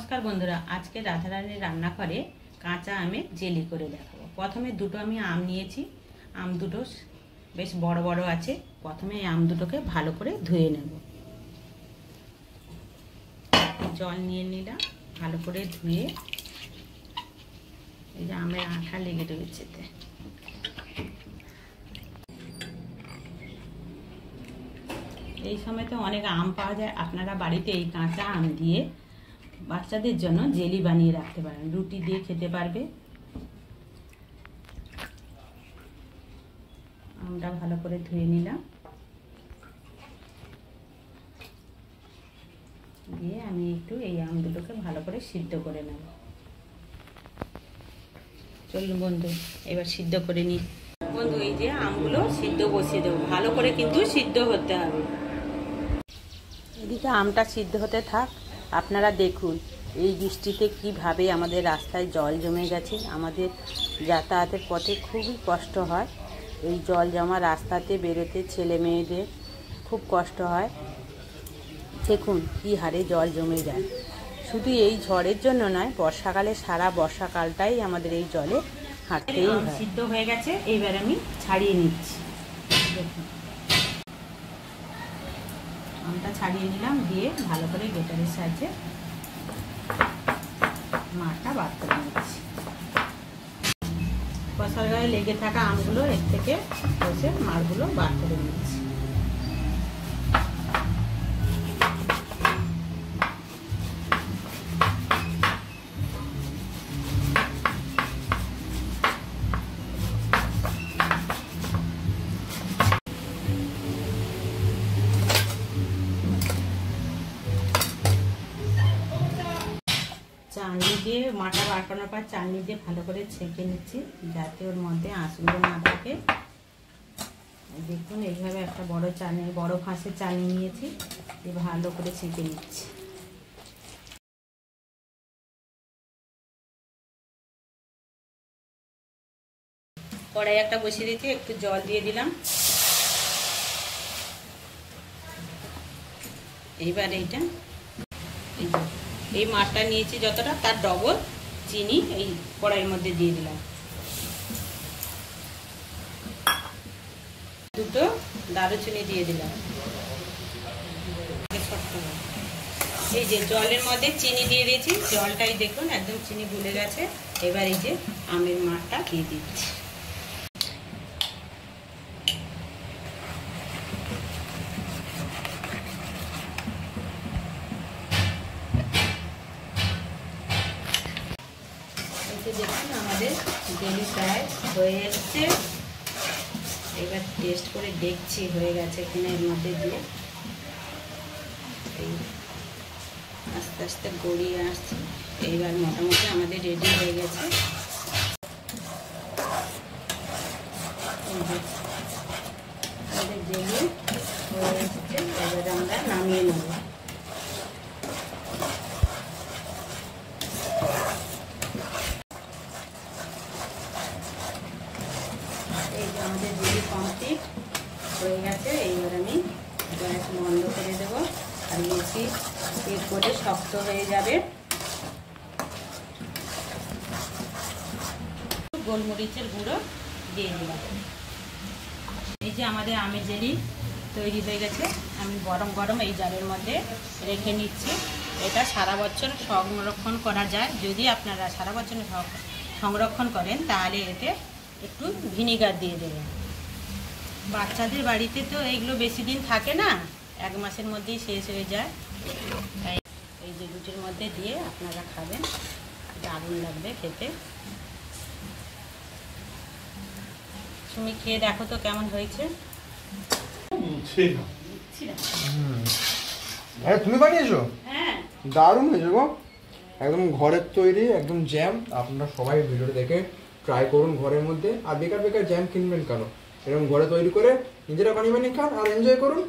नमस्कार बंधुरा आज के राधारानी रान्नाघरे काँचा आमेर जेली करे देखाबो। प्रथमे दुटो आमी आम नियेछि, आम दुटो बेश बड़ बड़ आछे। प्रथमे आम दुटोके भालो करे धुए नेब। जल निये निलाम, भालो करे धुए এই যে আমের আঠা লেগে রয়েছে। এই সময় তো অনেক আম পাওয়া যায়, আপনারা বাড়িতে এই কাঁচা আম দিয়ে বাচ্চাদের জন্য জেলি বানিয়ে রাখতে পারেন, রুটি দিয়ে খেতে পারবে। আমটা ভালো করে ধুয়ে নিলাম, দিয়ে আমি একটু এই আম দুটোকে ভালো করে সিদ্ধ করে নেব। চলুন বন্ধু এবার সিদ্ধ করে নিই। বন্ধু এই যে আমগুলো সিদ্ধ বসিয়ে দেবো, ভালো করে কিন্তু সিদ্ধ হতে হবে। এদিকে আমটা সিদ্ধ হতে থাক। আপনারা দেখুন এই বৃষ্টিতে কিভাবে আমাদের রাস্তায় জল জমে গেছে। আমাদের যাতায়াতের পথে খুবই কষ্ট হয়, এই জল জমা রাস্তাতে বেরোতে ছেলে মেয়েদের খুব কষ্ট হয়। দেখুন কি হারে জল জমে যায়। শুধু এই ঝড়ের জন্য নয়, বর্ষাকালে সারা বর্ষাকালটাই আমাদের এই জলে হাঁটতেই হয়। সিদ্ধ হয়ে গেছে, এইবার আমি ছাড়িয়ে নিচ্ছি। দেখুন আমটা ছাড়িয়ে নিলাম, দিয়ে ভালো করে গ্রেটারের সাহায্যে মাঠটা বার করে নিচ্ছি। কষার গায়ে লেগে থাকা আমগুলো এর থেকে বসে মাড়গুলো বার করে নিচ্ছি। চালনি দিয়ে মাটা বার করার পর চালনি দিয়ে ভালো করে ছেঁকে নিচ্ছি, যাতে ওর মধ্যে আঁশগুলো না থাকে। দেখুন এইভাবে একটা বড় চালনি, বড় ফাঁসের চালনি নিয়েছি, দিয়ে ভালো করে ছেঁকে নিচ্ছি। কড়াই একটা বসিয়ে দিয়েছি, একটু জল দিয়ে দিলাম। এইবার এইটা এই মাছটা নিয়েছি যতটা, তার ডবল চিনি এই কড়াইয়ের মধ্যে দিয়ে দিলাম। দুটো দারুচিনি দিয়ে দিলাম। এই যে জলের মধ্যে চিনি দিয়ে দিয়েছি, জলটাই দেখুন একদম চিনি গুলে গেছে। এবার এই যে আমের মাঠটা দিয়ে দিচ্ছি। দেখুন আমাদের জেলি প্রায় হয়ে এসছে। এবার টেস্ট করে দেখছি হয়ে গেছে কিনা। এর মধ্যে দিয়ে এই আস্তে আস্তে গড়িয়ে আসছে। এইবার মোটামুটি আমাদের রেডি হয়ে গেছে। আমাদের জেলি হয়ে এসছে, এবার আমরা নামিয়ে নেব। আমাদের জেলি কমপ্লিট হয়ে গেছে। এইবার আমি গ্যাস বন্ধ করে দেবো, আর বেশি এর করে শক্ত হয়ে যাবে। গোলমরিচের গুঁড়ো দিয়ে দিলাম। এই যে আমাদের আমের জেলি তৈরি হয়ে গেছে। আমি গরম গরম এই জারের মধ্যে রেখে নিচ্ছি। এটা সারা বছর সংরক্ষণ করা যায়। যদি আপনারা সারা বছর সংরক্ষণ করেন তাহলে এতে একটু ভিনিগার দিয়ে দেবেন। বাচ্চাদের বাড়িতে তো এইগুলো বেশি দিন থাকে না, 1 মাসের মধ্যেই শেষ হয়ে যায়। তাই এই যে রুটির মধ্যে দিয়ে আপনারা খাবেন, দারুণ লাগবে খেতে। তুমি খেয়ে দেখো তো কেমন হয়েছে। তুমি বানিয়েছো? হ্যাঁ, দারুণ হয়েছে গো, একদম ঘরের তৈরি, একদম জ্যাম। আপনারা সবাই ভিডিওটা দেখে ট্রাই করুন ঘরের মধ্যে। আর বেকার বেকার জ্যাম কিনবেন কেন, এরকম ঘরে তৈরি করে নিজেরা বানিয়ে খান আর এনজয় করুন।